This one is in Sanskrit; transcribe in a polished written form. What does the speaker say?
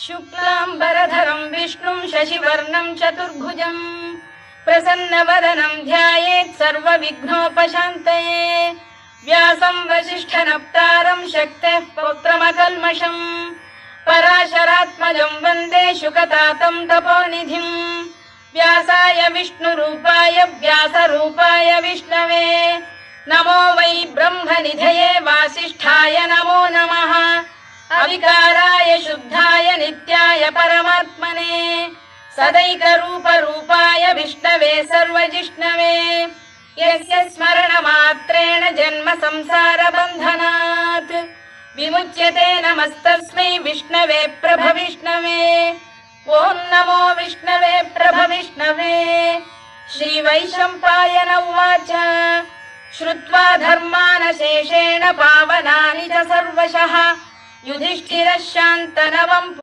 शुक्लाम्बरधरं विष्णुं शशिवर्णं चतुर्भुजं प्रसन्नवदनं ध्यायेत् सर्वविघ्नोपशान्तये। व्यासं वसिष्ठनप्तारं शक्तेः पौत्रमकल्मषं पराशरात्मजं वन्दे शुकतातं तपोनिधिं। व्यासाय विष्णुरूपाय व्यासरूपाय विष्णवे नमो वै ब्रह्मनिधये वासिष्ठाय नमो नमः। अविकाराय शुद्धाय नित्याय परमात्मने सदैकरूपरूपाय विष्णवे सर्वजिष्णवे यस्य स्मरणमात्रेण जन्म संसारबन्धनात् विमुच्यते। नमस्तस्मै विष्णवे प्रभविष्णवे। ॐ नमो विष्णवे प्रभविष्णवे। श्रीवैशम्पायन उवाच श्रुत्वा धर्मानशेषेण पावनानि च सर्वशः युधिष्ठिरः शान्तनवम्